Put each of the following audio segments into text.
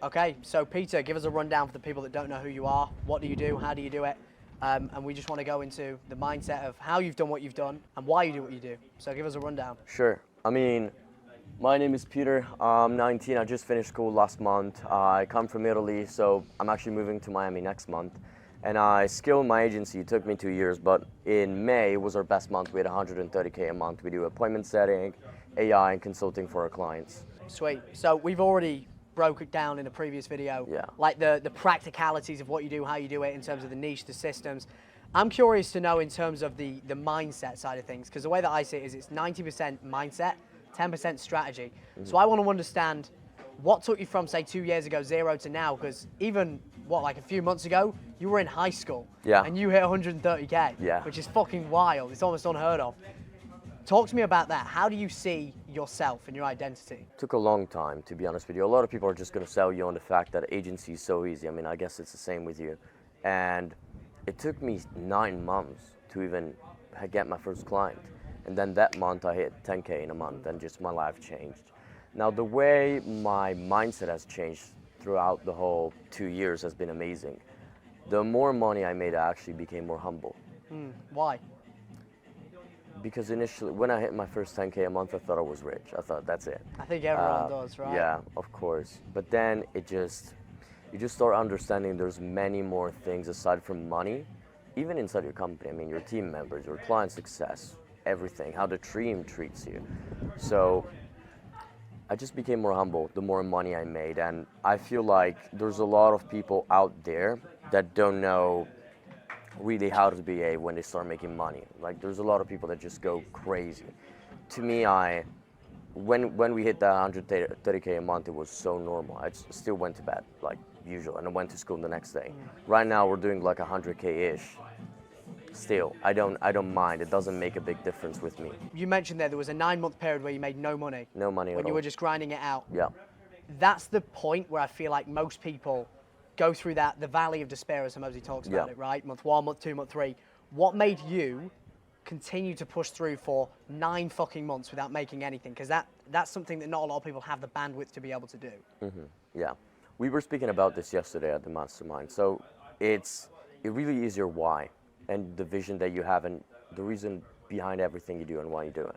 Okay, so Peter, give us a rundown for the people that don't know who you are. What do you do? How do you do it? And we just want to go into the mindset of how you've done what you've done and why you do what you do. So give us a rundown. Sure. I mean, my name is Peter. I'm 19. I just finished school last month. I come from Italy, so I'm actually moving to Miami next month. And I scaled my agency. It took me 2 years, but in May was our best month. We had 130K a month. We do appointment setting, AI, and consulting for our clients. Sweet. So we've already broke it down in a previous video, like the practicalities of what you do, how you do it in terms of the niche, the systems. I'm curious to know in terms of the mindset side of things, because the way that I see it is it's 90% mindset, 10% strategy. So I want to understand what took you from, say, 2 years ago, 0 to now, because even, like a few months ago, you were in high school and you hit 130K, which is fucking wild. It's almost unheard of. Talk to me about that. How do you see yourself and your identity? It took a long time, to be honest with you. A lot of people are just going to sell you on the fact that agency is so easy. I mean, I guess it's the same with you. And it took me 9 months to even get my first client. And then that month I hit 10K in a month and just my life changed. Now, the way my mindset has changed throughout the whole 2 years has been amazing. The more money I made, I actually became more humble. Why? Because initially, when I hit my first 10K a month, I thought I was rich. I thought, that's it. I think everyone does, right? Yeah, of course. But then you just start understanding there's many more things aside from money, even inside your company. I mean, your team members, your client success, everything, how the team treats you. So I just became more humble the more money I made. And I feel like there's a lot of people out there that don't know really how to behave when they start making money. Like, there's a lot of people that just go crazy. To me, when we hit that 130K a month, it was so normal. I still went to bed like usual, and I went to school the next day. Right now, we're doing like 100K-ish. Still, I don't mind. It doesn't make a big difference with me. You mentioned there was a 9-month period where you made no money. No money at all. When you were just grinding it out. Yeah. That's the point where I feel like most people go through the valley of despair, as Mosey talks about it, right? Month 1, month 2, month 3. What made you continue to push through for 9 fucking months without making anything? Because that's something that not a lot of people have the bandwidth to be able to do. Yeah. We were speaking about this yesterday at the mastermind. So it really is your why and the vision that you have and the reason behind everything you do and why you do it.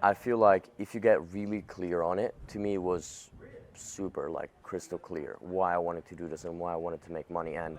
I feel like if you get really clear on it, to me it was super like crystal clear why I wanted to do this and why I wanted to make money, and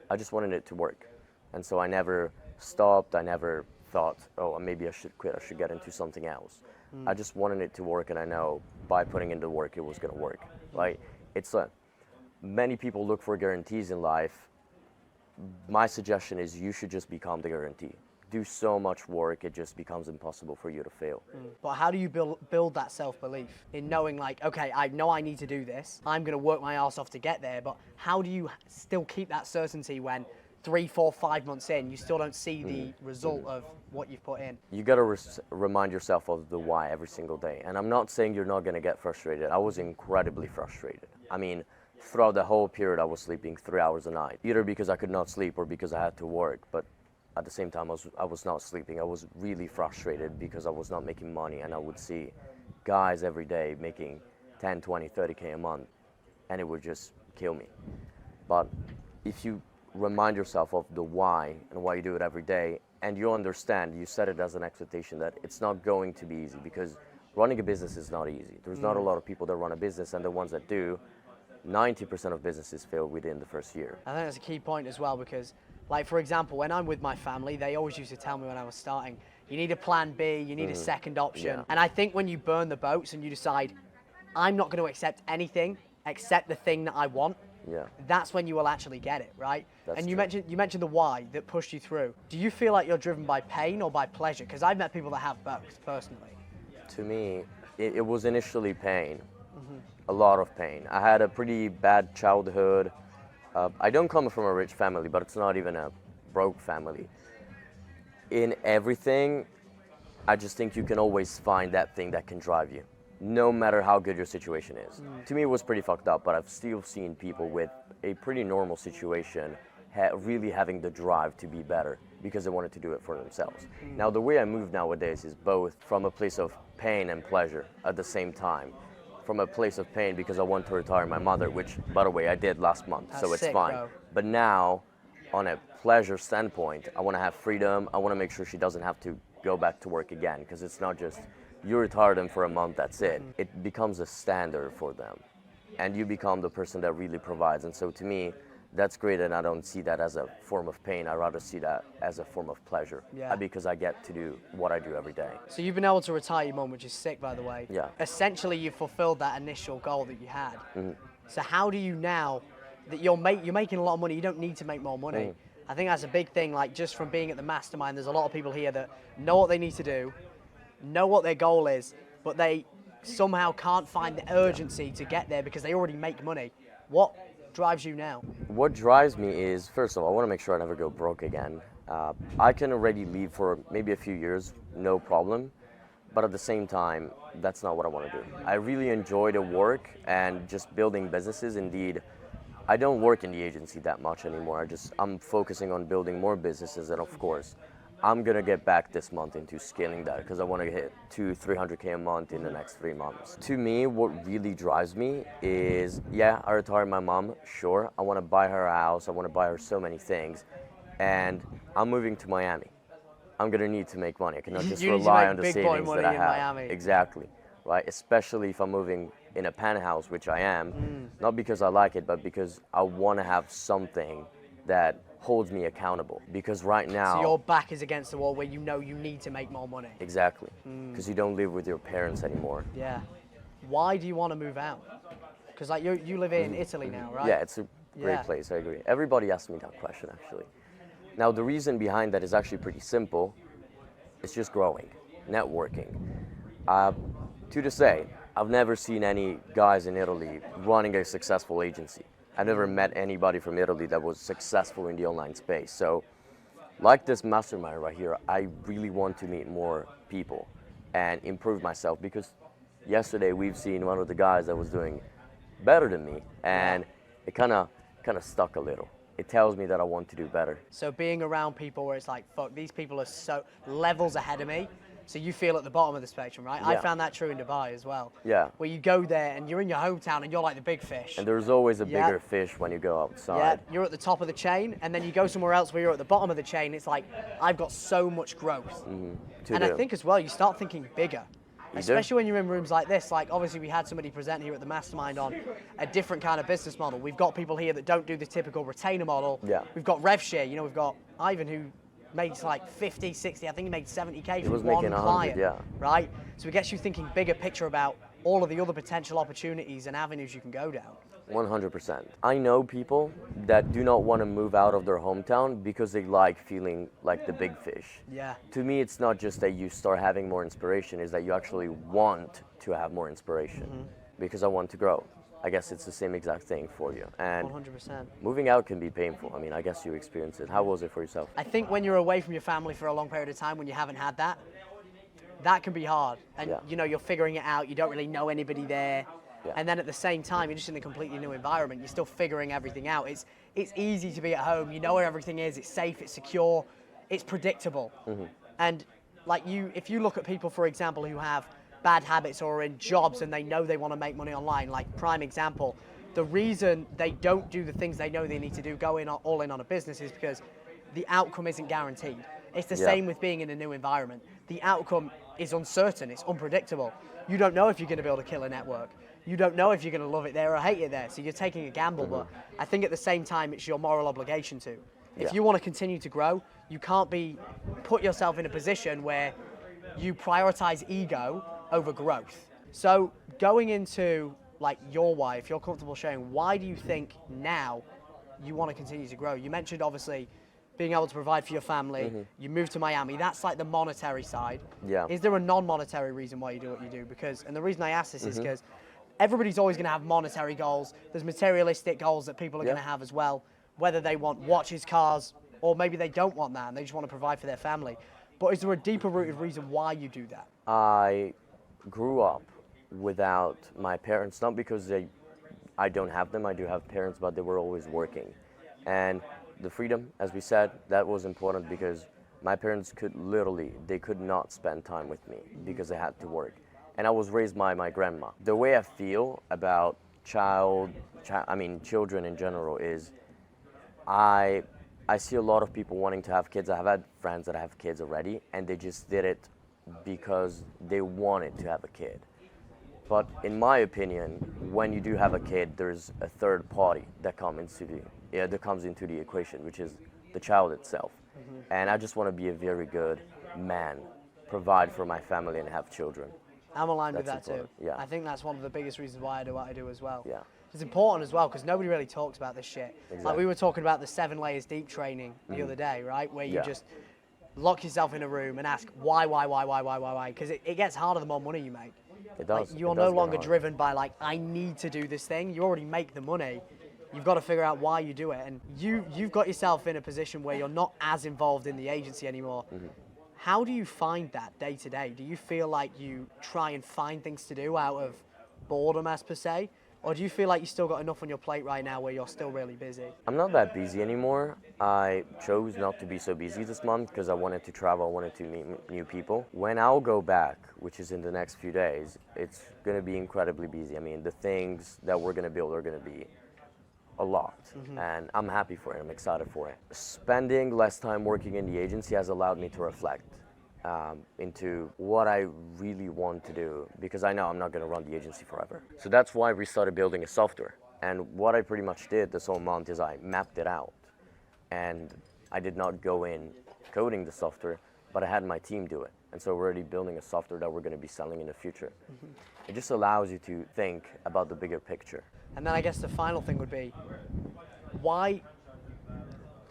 I just wanted it to work. And so I never stopped. I never thought, oh, maybe I should quit, I should get into something else. I just wanted it to work, and I know by putting in the work it was going to work. Like, it's many people look for guarantees in life. My suggestion is you should just become the guarantee. Do so much work, it just becomes impossible for you to fail. But how do you build that self-belief in knowing, like, okay, I know I need to do this, I'm going to work my ass off to get there, but how do you still keep that certainty when 3, 4, 5 months in, you still don't see the result of what you've put in? You got to remind yourself of the why every single day. And I'm not saying you're not going to get frustrated. I was incredibly frustrated. I mean, throughout the whole period, I was sleeping 3 hours a night, either because I could not sleep or because I had to work. But at the same time, I was not sleeping. I was really frustrated because I was not making money, and I would see guys every day making 10, 20, 30K a month, and it would just kill me. But if you remind yourself of the why and why you do it every day, and you understand, you set it as an expectation that it's not going to be easy, because running a business is not easy. There's not a lot of people that run a business, and the ones that do, 90% of businesses fail within the first year. I think that's a key point as well, because, like, for example, when I'm with my family, they always used to tell me when I was starting, you need a plan B, you need a second option. And I think when you burn the boats and you decide, I'm not going to accept anything except the thing that I want, that's when you will actually get it, right? And you mentioned the why that pushed you through. Do you feel like you're driven by pain or by pleasure? Because I've met people that have both, personally. To me, it was initially pain. A lot of pain. I had a pretty bad childhood. I don't come from a rich family, but it's not even a broke family. In everything, I just think you can always find that thing that can drive you, no matter how good your situation is. To me, it was pretty fucked up, but I've still seen people with a pretty normal situation really having the drive to be better because they wanted to do it for themselves. Now, the way I move nowadays is both from a place of pain and pleasure at the same time. from a place of pain because I want to retire my mother, which, by the way, I did last month, That's so it's sick, fine. bro. But now, on a pleasure standpoint, I want to have freedom. I want to make sure she doesn't have to go back to work again, because it's not just you retire them for a month, that's it. It becomes a standard for them, and you become the person that really provides. And so to me, that's great, and I don't see that as a form of pain. I rather see that as a form of pleasure, because I get to do what I do every day. So you've been able to retire your mum, which is sick, by the way. Yeah. Essentially, you've fulfilled that initial goal that you had. So how do you now, that you're making a lot of money, you don't need to make more money. I think that's a big thing, like just from being at the mastermind, there's a lot of people here that know what they need to do, know what their goal is, but they somehow can't find the urgency to get there because they already make money. What drives you now? What drives me is, first of all, I want to make sure I never go broke again. I can already leave for maybe a few years, no problem. But at the same time, that's not what I want to do. I really enjoy the work and just building businesses. Indeed, I don't work in the agency that much anymore. I'm focusing on building more businesses, and of course, I'm gonna get back this month into scaling that because I want to hit 200-300K a month in the next 3 months. To me, what really drives me is, I retired my mom, sure. I want to buy her a house. I want to buy her so many things, and I'm moving to Miami. I'm gonna need to make money. I cannot just rely on the savings that I have. Miami. Exactly, right? Especially if I'm moving in a penthouse, which I am, not because I like it, but because I want to have something that holds me accountable. Because right now, so your back is against the wall where you know you need to make more money. Exactly, because you don't live with your parents anymore. Yeah. Why do you want to move out? Because like you live in Italy now, right? Yeah, it's a great place. I agree. Everybody asks me that question actually. Now the reason behind that is actually pretty simple. It's just growing, networking. To the say, I've never seen any guys in Italy running a successful agency. I never met anybody from Italy that was successful in the online space. So, like this mastermind right here, I really want to meet more people and improve myself, because yesterday we've seen one of the guys that was doing better than me, and it kind of stuck a little. It tells me that I want to do better. So being around people where it's like, fuck, these people are so levels ahead of me, so you feel at the bottom of the spectrum, right? I found that true in Dubai as well. Yeah. Where you go there and you're in your hometown and you're like the big fish. And there's always a bigger fish when you go outside. Yeah, you're at the top of the chain, and then you go somewhere else where you're at the bottom of the chain. It's like, I've got so much growth. I think as well, you start thinking bigger. Especially when you're in rooms like this. Like, obviously, we had somebody present here at the Mastermind on a different kind of business model. We've got people here that don't do the typical retainer model. Yeah. We've got RevShare. You know, we've got Ivan, who makes like 50, 60. I think he made 70K from one client. Right? So it gets you thinking bigger picture about all of the other potential opportunities and avenues you can go down. 100%. I know people that do not want to move out of their hometown because they like feeling like the big fish. Yeah. To me, it's not just that you start having more inspiration, it's that you actually want to have more inspiration, because I want to grow. I guess it's the same exact thing for you. And 100%. moving out can be painful. I mean, I guess you experienced it. How was it for yourself? I think when you're away from your family for a long period of time, when you haven't had that, that can be hard. And you know, you're figuring it out, you don't really know anybody there. And then at the same time, you're just in a completely new environment. You're still figuring everything out. It's easy to be at home. You know where everything is. It's safe. It's secure. It's predictable. And like if you look at people, for example, who have bad habits or are in jobs and they know they want to make money online, like prime example, the reason they don't do the things they know they need to do, go in all in on a business, is because the outcome isn't guaranteed. It's the same with being in a new environment. The outcome is uncertain. It's unpredictable. You don't know if you're going to be able to kill a network. You don't know if you're going to love it there or hate it there, so you're taking a gamble. But I think at the same time, it's your moral obligation to. If you want to continue to grow, you can't put yourself in a position where you prioritize ego over growth. So going into like your why, if you're comfortable sharing, why do you think now you want to continue to grow? You mentioned obviously being able to provide for your family. You moved to Miami. That's like the monetary side. Yeah. Is there a non-monetary reason why you do what you do? And the reason I ask this is because everybody's always going to have monetary goals. There's materialistic goals that people are going to have as well, whether they want watches, cars, or maybe they don't want that and they just want to provide for their family. But is there a deeper rooted reason why you do that? I grew up without my parents, not because I don't have them. I do have parents, but they were always working. And the freedom, as we said, that was important because my parents could not spend time with me because they had to work. and I was raised by my grandma. The way I feel about children in general is I see a lot of people wanting to have kids. I have had friends that have kids already, and they just did it because they wanted to have a kid. But in my opinion, when you do have a kid, there's a third party that comes into the equation, which is the child itself. And I just want to be a very good man, provide for my family, and have children. I'm aligned with that important. too. Yeah. I think that's one of the biggest reasons why I do what I do as well. Yeah. It's important as well because nobody really talks about this shit. Exactly. Like we were talking about the 7 layers deep training the other day, right? Where you just lock yourself in a room and ask why? Because it gets harder the more money you make. It does. Like, you're no longer driven by like, I need to do this thing. You already make the money. You've got to figure out why you do it. And you've got yourself in a position where you're not as involved in the agency anymore. How do you find that day to day? Do you feel like you try and find things to do out of boredom as per se? Or do you feel like you still got enough on your plate right now where you're still really busy? I'm not that busy anymore. I chose not to be so busy this month because I wanted to travel, I wanted to meet new people. When I'll go back, which is in the next few days, it's going to be incredibly busy. I mean, the things that we're going to build are going to be a lot, and I'm happy for it. I'm excited for it. Spending less time working in the agency has allowed me to reflect into what I really want to do, because I know I'm not going to run the agency forever. So that's why we started building a software. And what I pretty much did this whole month is I mapped it out, and I did not go in coding the software, but I had my team do it. And so we're already building a software that we're going to be selling in the future. It just allows you to think about the bigger picture. And then I guess the final thing would be, why,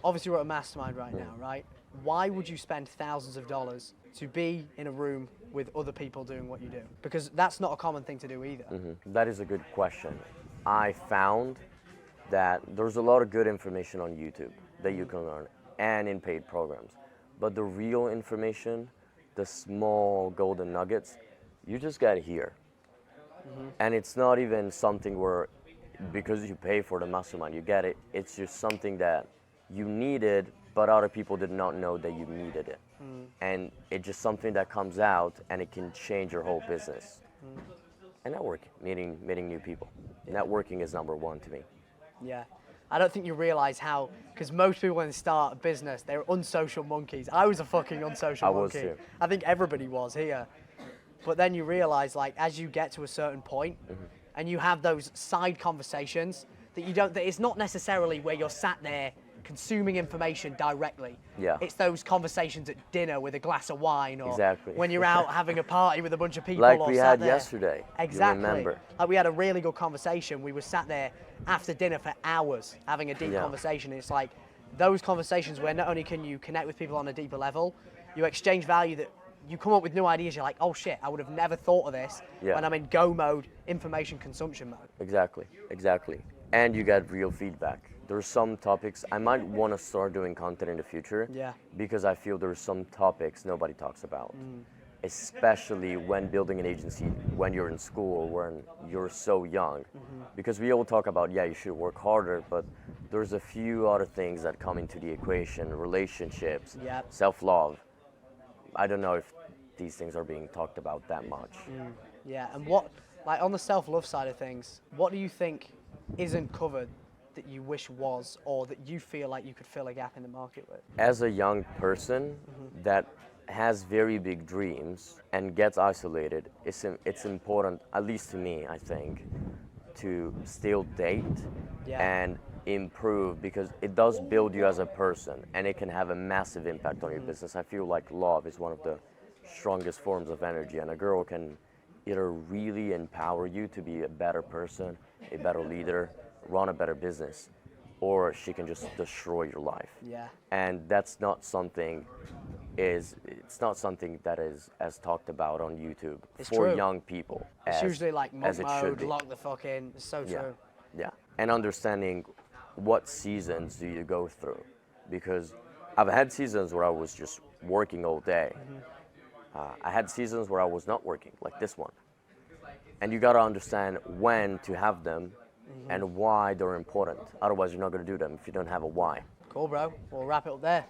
obviously we're at a mastermind right now, right? Why would you spend thousands of dollars to be in a room with other people doing what you do? Because that's not a common thing to do either. That is a good question. I found that there's a lot of good information on YouTube that you can learn, and in paid programs. But the real information, the small golden nuggets, you just got to hear. And it's not even something where, because you pay for the mastermind, you get it. It's just something that you needed, but other people did not know that you needed it. And it's just something that comes out, and it can change your whole business. And networking, meeting new people. Networking is number one to me. Yeah. I don't think you realize how, because most people when they start a business, they're unsocial monkeys. I was a fucking unsocial monkey. I was too. I think everybody was here. But then you realize, like, as you get to a certain point, and you have those side conversations that it's not necessarily where you're sat there consuming information directly. Yeah. It's those conversations at dinner with a glass of wine, or Exactly. when you're out having a party with a bunch of people. Like or we sat had there. yesterday. Exactly. You remember. Like we had a really good conversation. We were sat there after dinner for hours having a deep conversation. It's like those conversations where not only can you connect with people on a deeper level, you exchange value, that you come up with new ideas. You're like, oh shit, I would have never thought of this when I'm in go mode, information consumption mode. Exactly. And you get real feedback. There's some topics I might want to start doing content in the future, because I feel there's some topics nobody talks about, especially when building an agency, when you're in school, when you're so young, because we all talk about, you should work harder, but there's a few other things that come into the equation: relationships, self-love. I don't know if these things are being talked about that much. Yeah, and what, like on the self-love side of things, what do you think isn't covered that you wish was, or that you feel like you could fill a gap in the market with? As a young person that has very big dreams and gets isolated, it's important, at least to me, I think, to still date and improve, because it does build you as a person, and it can have a massive impact on your business. I feel like love is one of the strongest forms of energy, and a girl can either really empower you to be a better person, a better leader, run a better business, or she can just destroy your life. And that's not something that is as talked about on YouTube for young people. It's usually like monk it mode, should be. lock the fuck in. It's so true. And understanding what seasons do you go through, because I've had seasons where I was just working all day. I had seasons where I was not working, like this one. And you gotta understand when to have them and why they're important. Otherwise, you're not gonna do them if you don't have a why. Cool, bro. We'll wrap it up there.